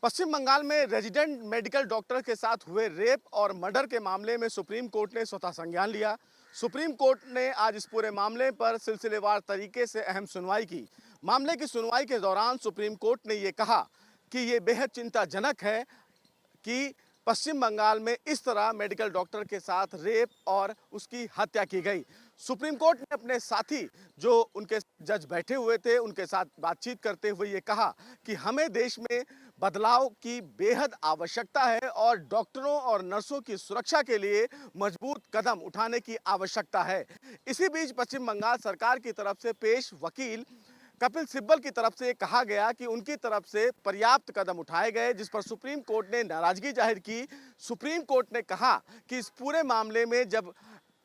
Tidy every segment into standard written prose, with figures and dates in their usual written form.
पश्चिम बंगाल में resident medical doctor के साथ हुए रेप और मर्डर के मामले में सुप्रीम कोर्ट ने स्वतः संज्ञान लिया। सुप्रीम कोर्ट ने आज इस पूरे मामले पर सिलसिलेवार तरीके से अहम सुनवाई की। मामले की सुनवाई के दौरान सुप्रीम कोर्ट ने ये कहा कि ये बेहद चिंताजनक है कि पश्चिम बंगाल में इस तरह मेडिकल डॉक्टर के साथ रेप और उसकी हत्या की गई। सुप्रीम कोर्ट ने अपने साथी जो उनके जज बैठे हुए थे उनके साथ बातचीत करते हुए ये कहा कि हमें देश में बदलाव की बेहद आवश्यकता है और डॉक्टरों और नर्सों की सुरक्षा के लिए मजबूत कदम उठाने की आवश्यकता है। इसी बीच पश्चिम बंगाल सरकार की तरफ से पेश वकील कपिल सिब्बल की तरफ से कहा गया कि उनकी तरफ से पर्याप्त कदम उठाए गए, जिस पर सुप्रीम कोर्ट ने नाराजगी जाहिर की। सुप्रीम कोर्ट ने कहा कि इस पूरे मामले में जब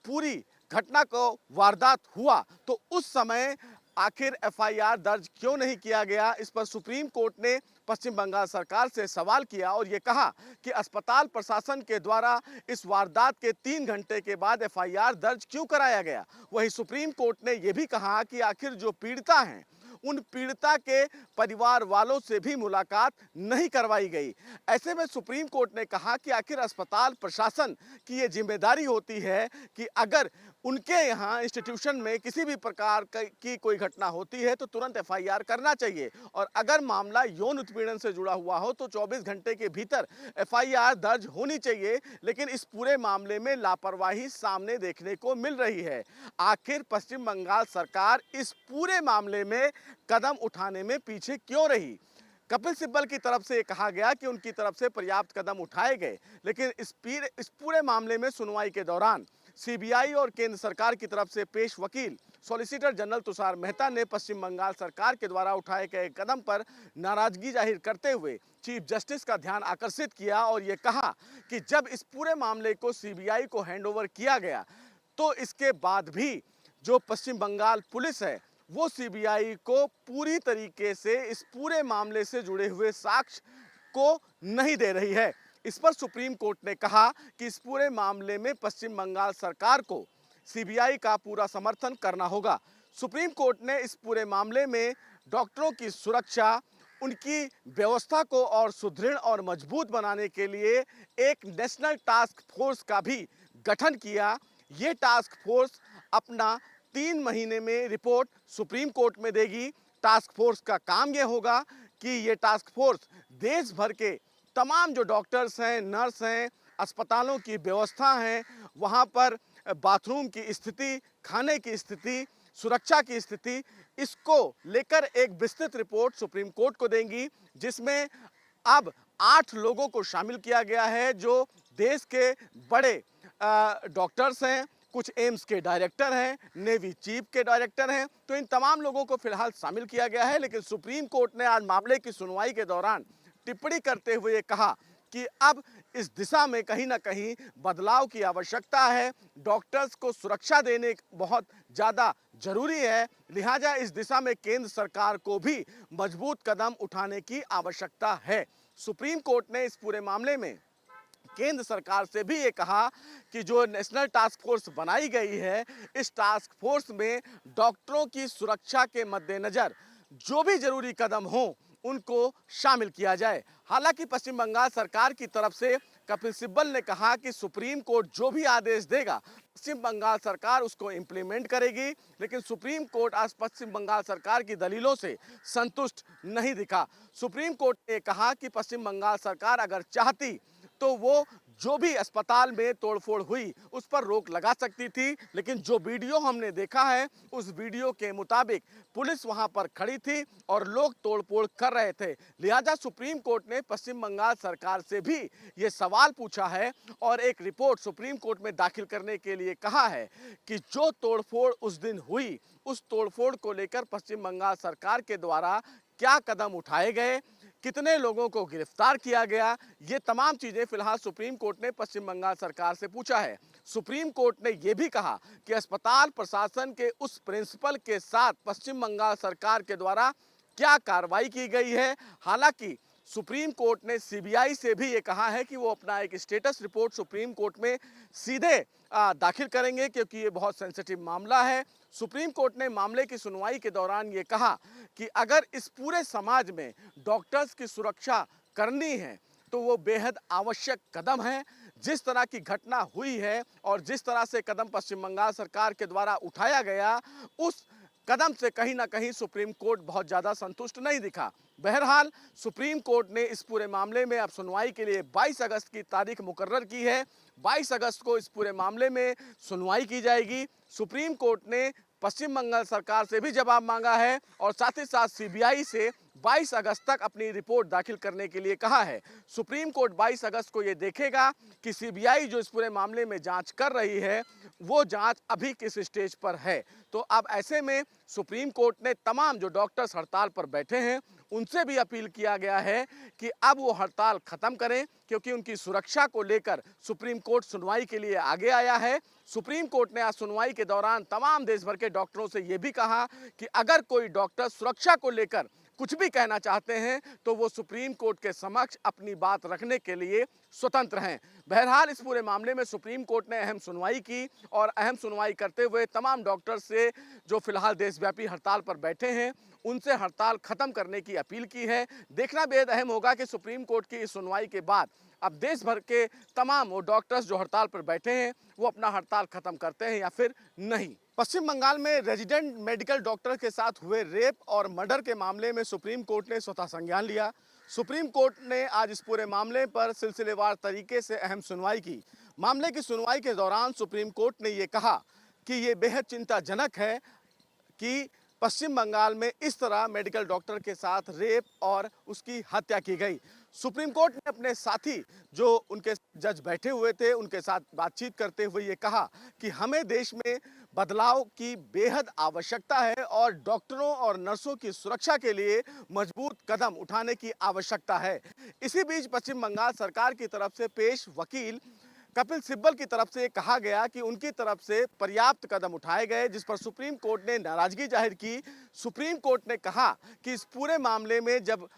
पूरी घटना को वारदात हुआ तो उस समय आखिर एफआईआर दर्ज क्यों नहीं किया गया। इस पर सुप्रीम कोर्ट ने पश्चिम बंगाल सरकार से सवाल किया और ये कहा कि अस्पताल प्रशासन के द्वारा इस वारदात के 3 घंटे के बाद एफआईआर दर्ज क्यों कराया गया। वहीं सुप्रीम कोर्ट ने यह भी कहा कि आखिर जो पीड़िता हैं उन पीड़िता के परिवार वालों से भी मुलाकात नहीं करवाई गई। ऐसे में सुप्रीम कोर्ट ने कहा कि आखिर अस्पताल प्रशासन की ये जिम्मेदारी होती है कि अगर उनके यहाँ इंस्टीट्यूशन में किसी भी प्रकार की कोई घटना होती है तो तुरंत एफआईआर करना चाहिए और अगर मामला यौन उत्पीड़न से जुड़ा हुआ हो तो 24 घंटे के भीतर एफआईआर दर्ज होनी चाहिए। लेकिन इस पूरे मामले में लापरवाही सामने देखने को मिल रही है। आखिर पश्चिम बंगाल सरकार इस पूरे मामले में कदम उठाने में पीछे क्यों रही। कपिल सिब्बल की तरफ से कहा गया कि उनकी तरफ से पर्याप्त कदम उठाए गए, लेकिन इस पूरे मामले में सुनवाई के दौरान सीबीआई और केंद्र सरकार की तरफ से पेश वकील सॉलिसिटर जनरल तुषार मेहता ने पश्चिम बंगाल सरकार के द्वारा उठाए गए कदम पर नाराजगी जाहिर करते हुए चीफ जस्टिस का ध्यान आकर्षित किया और ये कहा कि जब इस पूरे मामले को सीबीआई को हैंडओवर किया गया तो इसके बाद भी जो पश्चिम बंगाल पुलिस है वो सीबीआई को पूरी तरीके से इस पूरे मामले से जुड़े हुए साक्ष्य को नहीं दे रही है। इस पर सुप्रीम कोर्ट ने कहा कि इस पूरे मामले में पश्चिम बंगाल सरकार को सीबीआई का पूरा समर्थन करना होगा। सुप्रीम कोर्ट ने इस पूरे मामले में डॉक्टरों की सुरक्षा, उनकी व्यवस्था को और सुदृढ़ और मजबूत बनाने के लिए एक नेशनल टास्क फोर्स का भी गठन किया। ये टास्क फोर्स अपना 3 महीने में रिपोर्ट सुप्रीम कोर्ट में देगी। टास्क फोर्स का काम यह होगा कि ये टास्क फोर्स देश भर के तमाम जो डॉक्टर्स हैं, नर्स हैं, अस्पतालों की व्यवस्था है, वहाँ पर बाथरूम की स्थिति, खाने की स्थिति, सुरक्षा की स्थिति, इसको लेकर एक विस्तृत रिपोर्ट सुप्रीम कोर्ट को देंगी, जिसमें अब 8 लोगों को शामिल किया गया है जो देश के बड़े डॉक्टर्स हैं, कुछ एम्स के डायरेक्टर हैं, नेवी चीफ के डायरेक्टर हैं। तो इन तमाम लोगों को फिलहाल शामिल किया गया है। लेकिन सुप्रीम कोर्ट ने आज मामले की सुनवाई के दौरान टिप्पणी करते हुए कहा कि अब इस दिशा में कहीं ना कहीं बदलाव की आवश्यकता है। डॉक्टर्स को सुरक्षा देने बहुत ज़्यादा जरूरी है, लिहाजा इस दिशा में केंद्र सरकार को भी मजबूत कदम उठाने की आवश्यकता है। सुप्रीम कोर्ट ने इस पूरे मामले में केंद्र सरकार से भी ये कहा कि जो नेशनल टास्क फोर्स बनाई गई है, इस टास्क फोर्स में डॉक्टरों की सुरक्षा के मद्देनजर जो भी जरूरी कदम हो उनको शामिल किया जाए। हालांकि पश्चिम बंगाल सरकार की तरफ से कपिल सिब्बल ने कहा कि सुप्रीम कोर्ट जो भी आदेश देगा पश्चिम बंगाल सरकार उसको इम्प्लीमेंट करेगी। लेकिन सुप्रीम कोर्ट आज पश्चिम बंगाल सरकार की दलीलों से संतुष्ट नहीं दिखा। सुप्रीम कोर्ट ने कहा कि पश्चिम बंगाल सरकार अगर चाहती तो वो जो भी अस्पताल में तोड़फोड़ हुई उस पर रोक लगा सकती थी, लेकिन जो वीडियो हमने देखा है उस वीडियो के मुताबिक पुलिस वहां पर खड़ी थी और लोग तोड़फोड़ कर रहे थे। लिहाजा सुप्रीम कोर्ट ने पश्चिम बंगाल सरकार से भी ये सवाल पूछा है और एक रिपोर्ट सुप्रीम कोर्ट में दाखिल करने के लिए कहा है कि जो तोड़फोड़ उस दिन हुई उस तोड़फोड़ को लेकर पश्चिम बंगाल सरकार के द्वारा क्या कदम उठाए गए, कितने लोगों को गिरफ्तार किया गया, ये तमाम चीजें फिलहाल सुप्रीम कोर्ट ने पश्चिम बंगाल सरकार से पूछा है। सुप्रीम कोर्ट ने यह भी कहा कि अस्पताल प्रशासन के उस प्रिंसिपल के साथ पश्चिम बंगाल सरकार के द्वारा क्या कार्रवाई की गई है। हालांकि सुप्रीम कोर्ट ने सीबीआई से भी ये कहा है कि वो अपना एक स्टेटस रिपोर्ट सुप्रीम कोर्ट में सीधे दाखिल करेंगे, क्योंकि ये बहुत सेंसिटिव मामला है। सुप्रीम कोर्ट ने मामले की सुनवाई के दौरान ये कहा कि अगर इस पूरे समाज में डॉक्टर्स की सुरक्षा करनी है तो वो बेहद आवश्यक कदम है। जिस तरह की घटना हुई है और जिस तरह से कदम पश्चिम बंगाल सरकार के द्वारा उठाया गया, उस कदम से कहीं ना कहीं सुप्रीम कोर्ट बहुत ज़्यादा संतुष्ट नहीं दिखा। बहरहाल सुप्रीम कोर्ट ने इस पूरे मामले में अब सुनवाई के लिए 22 अगस्त की तारीख मुकर्रर की है। 22 अगस्त को इस पूरे मामले में सुनवाई की जाएगी। सुप्रीम कोर्ट ने पश्चिम बंगाल सरकार से भी जवाब मांगा है और साथ ही साथ सीबीआई से 22 अगस्त तक अपनी रिपोर्ट दाखिल करने के लिए कहा है। सुप्रीम कोर्ट 22 अगस्त को ये देखेगा कि सीबीआई जो इस पूरे मामले में जांच कर रही है वो जांच अभी किस स्टेज पर है। तो अब ऐसे में सुप्रीम कोर्ट ने तमाम जो डॉक्टर्स हड़ताल पर बैठे हैं उनसे भी अपील किया गया है कि अब वो हड़ताल खत्म करें, क्योंकि उनकी सुरक्षा को लेकर सुप्रीम कोर्ट सुनवाई के लिए आगे आया है। सुप्रीम कोर्ट ने आज सुनवाई के दौरान तमाम देश भर के डॉक्टरों से ये भी कहा कि अगर कोई डॉक्टर सुरक्षा को लेकर कुछ भी कहना चाहते हैं तो वो सुप्रीम कोर्ट के समक्ष अपनी बात रखने के लिए स्वतंत्र हैं। बहरहाल इस पूरे मामले में सुप्रीम कोर्ट ने अहम सुनवाई की और अहम सुनवाई करते हुए तमाम डॉक्टर से जो फिलहाल देशव्यापी हड़ताल पर बैठे हैं उनसे हड़ताल खत्म करने की अपील की है। देखना बेहद अहम होगा कि सुप्रीम कोर्ट की इस सुनवाई के बाद अब देश भर के तमाम वो डॉक्टर्स जो हड़ताल पर बैठे हैं वो अपना हड़ताल खत्म करते हैं या फिर नहीं। पश्चिम बंगाल में रेजिडेंट मेडिकल डॉक्टर के साथ हुए रेप और मर्डर के मामले में सुप्रीम कोर्ट ने स्वतः संज्ञान लिया। सुप्रीम कोर्ट ने आज इस पूरे मामले पर सिलसिलेवार तरीके से अहम सुनवाई की। मामले की सुनवाई के दौरान सुप्रीम कोर्ट ने ये कहा कि ये बेहद चिंताजनक है कि पश्चिम बंगाल में इस तरह मेडिकल डॉक्टर के साथ रेप और उसकी हत्या की गई। सुप्रीम कोर्ट ने अपने साथी जो उनके जज बैठे हुए थे उनके साथ बातचीत करते हुए ये कहा कि हमें देश में बदलाव की बेहद आवश्यकता है और डॉक्टरों और नर्सों की सुरक्षा के लिए मजबूत कदम उठाने की आवश्यकता है। इसी बीच पश्चिम बंगाल सरकार की तरफ से पेश वकील कपिल सिब्बल की तरफ से कहा गया कि उनकी तरफ से पर्याप्त कदम उठाए गए, जिस पर सुप्रीम कोर्ट ने नाराजगी जाहिर की। सुप्रीम कोर्ट ने कहा कि इस पूरे मामले में जब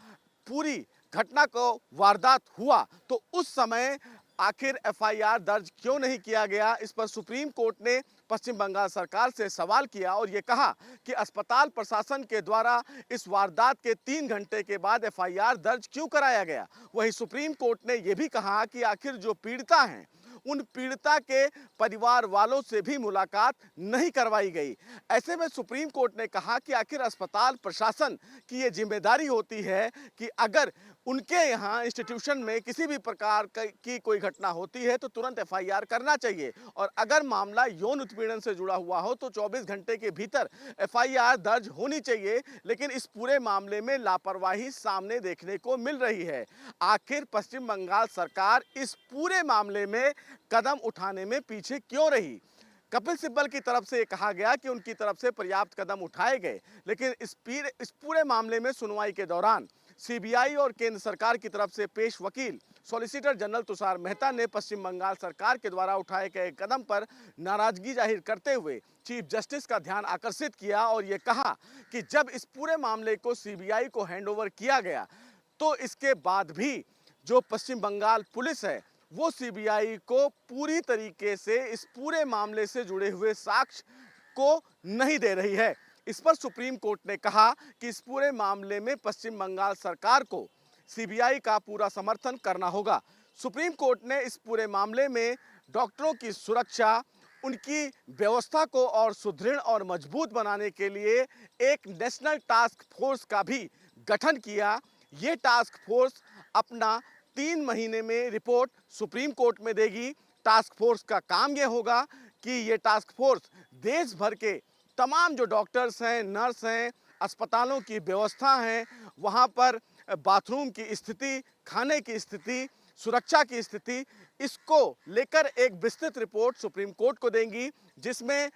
पूरी घटना को वारदात हुआ तो उस समय आखिर एफआईआर दर्ज क्यों नहीं किया गया। इस पर सुप्रीम कोर्ट ने पश्चिम बंगाल सरकार से सवाल किया और ये कहा कि अस्पताल प्रशासन के द्वारा इस वारदात के 3 घंटे के बाद एफआईआर दर्ज क्यों कराया गया। वहीं सुप्रीम कोर्ट ने यह भी कहा कि आखिर जो पीड़िता हैं उन पीड़िता के परिवार वालों से भी मुलाकात नहीं करवाई गई। ऐसे में सुप्रीम कोर्ट ने कहा कि आखिर अस्पताल प्रशासन की ये जिम्मेदारी होती है कि अगर उनके यहाँ इंस्टीट्यूशन में किसी भी प्रकार की कोई घटना होती है तो तुरंत एफआईआर करना चाहिए और अगर मामला यौन उत्पीड़न से जुड़ा हुआ हो तो 24 घंटे के भीतर एफआईआर दर्ज होनी चाहिए। लेकिन इस पूरे मामले में लापरवाही सामने देखने को मिल रही है। आखिर पश्चिम बंगाल सरकार इस पूरे मामले में कदम उठाने में पीछे क्यों रही। कपिल सिब्बल की तरफ से कहा गया कि उनकी तरफ से पर्याप्त कदम उठाए गए, लेकिन इस पूरे मामले में सुनवाई के दौरान सीबीआई और केंद्र सरकार की तरफ से पेश वकील सॉलिसिटर जनरल तुषार मेहता ने पश्चिम बंगाल सरकार के द्वारा उठाए गए कदम पर नाराजगी जाहिर करते हुए चीफ जस्टिस का ध्यान आकर्षित किया और ये कहा कि जब इस पूरे मामले को सीबीआई को हैंडओवर किया गया तो इसके बाद भी जो पश्चिम बंगाल पुलिस है वो सीबीआई को पूरी तरीके से इस पूरे मामले से जुड़े हुए साक्ष्य को नहीं दे रही है। इस पर सुप्रीम कोर्ट ने कहा कि इस पूरे मामले में पश्चिम बंगाल सरकार को सीबीआई का पूरा समर्थन करना होगा। सुप्रीम कोर्ट ने इस पूरे मामले में डॉक्टरों की सुरक्षा, उनकी व्यवस्था को और सुदृढ़ और मजबूत बनाने के लिए एक नेशनल टास्क फोर्स का भी गठन किया। ये टास्क फोर्स अपना 3 महीने में रिपोर्ट सुप्रीम कोर्ट में देगी। टास्क फोर्स का काम ये होगा कि ये टास्क फोर्स देश भर के तमाम जो डॉक्टर्स हैं, नर्स हैं, अस्पतालों की व्यवस्था है, वहाँ पर बाथरूम की स्थिति, खाने की स्थिति, सुरक्षा की स्थिति, इसको लेकर एक विस्तृत रिपोर्ट सुप्रीम कोर्ट को देंगी, जिसमें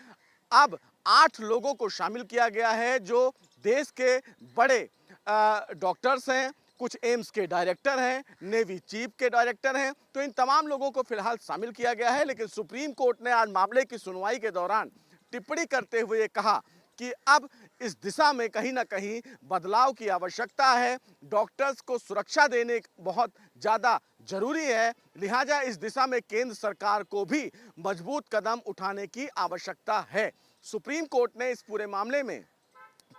अब 8 लोगों को शामिल किया गया है जो देश के बड़े डॉक्टर्स हैं, कुछ एम्स के डायरेक्टर हैं, नेवी चीफ के डायरेक्टर हैं। तो इन तमाम लोगों को फिलहाल शामिल किया गया है। लेकिन सुप्रीम कोर्ट ने आज मामले की सुनवाई के दौरान टिप्पणी करते हुए कहा कि अब इस दिशा में कहीं ना कहीं बदलाव की आवश्यकता है। डॉक्टर्स को सुरक्षा देने बहुत ज़्यादा जरूरी है, लिहाजा इस दिशा में केंद्र सरकार को भी मजबूत कदम उठाने की आवश्यकता है। सुप्रीम कोर्ट ने इस पूरे मामले में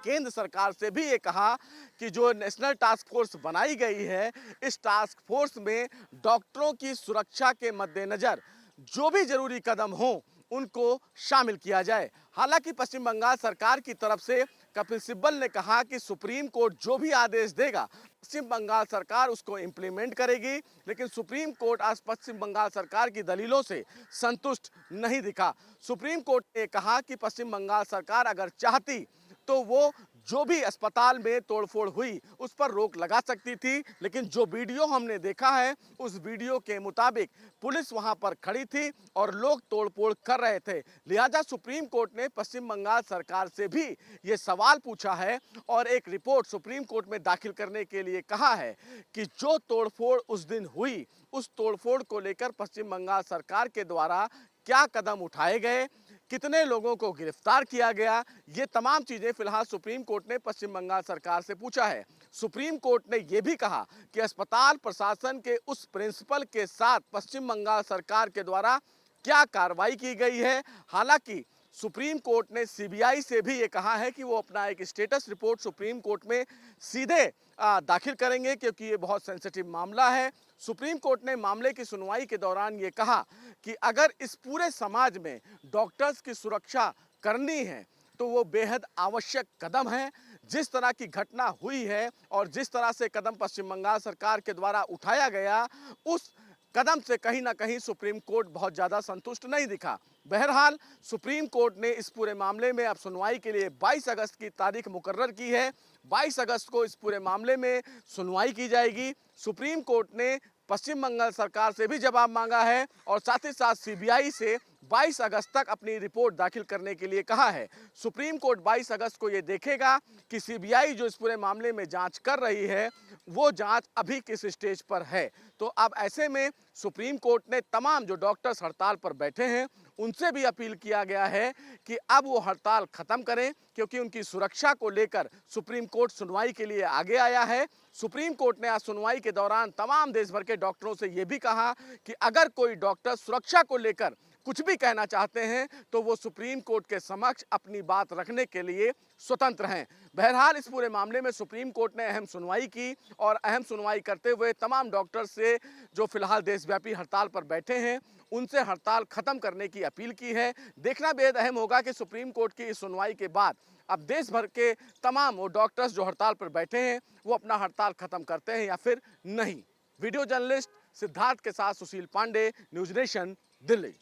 केंद्र सरकार से भी ये कहा कि जो नेशनल टास्क फोर्स बनाई गई है, इस टास्क फोर्स में डॉक्टरों की सुरक्षा के मद्देनजर जो भी जरूरी कदम हो उनको शामिल किया जाए। हालांकि पश्चिम बंगाल सरकार की तरफ से कपिल सिब्बल ने कहा कि सुप्रीम कोर्ट जो भी आदेश देगा पश्चिम बंगाल सरकार उसको इम्प्लीमेंट करेगी, लेकिन सुप्रीम कोर्ट आज पश्चिम बंगाल सरकार की दलीलों से संतुष्ट नहीं दिखा। सुप्रीम कोर्ट ने कहा कि पश्चिम बंगाल सरकार अगर चाहती तो वो जो भी अस्पताल में तोड़फोड़ हुई उस पर रोक लगा सकती थी, लेकिन जो वीडियो हमने देखा है उस वीडियो के मुताबिक पुलिस वहां पर खड़ी थी और लोग तोड़फोड़ कर रहे थे। लिहाजा सुप्रीम कोर्ट ने पश्चिम बंगाल सरकार से भी ये सवाल पूछा है और एक रिपोर्ट सुप्रीम कोर्ट में दाखिल करने के लिए कहा है कि जो तोड़फोड़ उस दिन हुई उस तोड़फोड़ को लेकर पश्चिम बंगाल सरकार के द्वारा क्या कदम उठाए गए, कितने लोगों को गिरफ्तार किया गया, ये तमाम चीजें फिलहाल सुप्रीम कोर्ट ने पश्चिम बंगाल सरकार से पूछा है। सुप्रीम कोर्ट ने यह भी कहा कि अस्पताल प्रशासन के उस प्रिंसिपल के साथ पश्चिम बंगाल सरकार के द्वारा क्या कार्रवाई की गई है। हालांकि सुप्रीम कोर्ट ने सीबीआई से भी ये कहा है कि वो अपना एक स्टेटस रिपोर्ट सुप्रीम कोर्ट में सीधे दाखिल करेंगे, क्योंकि ये बहुत सेंसिटिव मामला है। सुप्रीम कोर्ट ने मामले की सुनवाई के दौरान ये कहा कि अगर इस पूरे समाज में डॉक्टर्स की सुरक्षा करनी है तो वो बेहद आवश्यक कदम है। जिस तरह की घटना हुई है और जिस तरह से कदम पश्चिम बंगाल सरकार के द्वारा उठाया गया, उस कदम से कहीं ना कहीं सुप्रीम कोर्ट बहुत ज़्यादा संतुष्ट नहीं दिखा। बहरहाल सुप्रीम कोर्ट ने इस पूरे मामले में अब सुनवाई के लिए 22 अगस्त की तारीख मुकर्रर की है। 22 अगस्त को इस पूरे मामले में सुनवाई की जाएगी। सुप्रीम कोर्ट ने पश्चिम बंगाल सरकार से भी जवाब मांगा है और साथ ही साथ सीबीआई से 22 अगस्त तक अपनी रिपोर्ट दाखिल करने के लिए कहा है। सुप्रीम कोर्ट 22 अगस्त को ये देखेगा कि सीबीआई जो इस पूरे मामले में जांच कर रही है वो जांच अभी किस स्टेज पर है। तो अब ऐसे में सुप्रीम कोर्ट ने तमाम जो डॉक्टर्स हड़ताल पर बैठे हैं उनसे भी अपील किया गया है कि अब वो हड़ताल खत्म करें, क्योंकि उनकी सुरक्षा को लेकर सुप्रीम कोर्ट सुनवाई के लिए आगे आया है। सुप्रीम कोर्ट ने आज सुनवाई के दौरान तमाम देश भर के डॉक्टरों से ये भी कहा कि अगर कोई डॉक्टर सुरक्षा को लेकर कुछ भी कहना चाहते हैं तो वो सुप्रीम कोर्ट के समक्ष अपनी बात रखने के लिए स्वतंत्र हैं। बहरहाल इस पूरे मामले में सुप्रीम कोर्ट ने अहम सुनवाई की और अहम सुनवाई करते हुए तमाम डॉक्टर्स से जो फिलहाल देशव्यापी हड़ताल पर बैठे हैं उनसे हड़ताल खत्म करने की अपील की है। देखना बेहद अहम होगा कि सुप्रीम कोर्ट की इस सुनवाई के बाद अब देश भर के तमाम वो डॉक्टर्स जो हड़ताल पर बैठे हैं वो अपना हड़ताल खत्म करते हैं या फिर नहीं। वीडियो जर्नलिस्ट सिद्धार्थ के साथ सुशील पांडे, न्यूज नेशन, दिल्ली।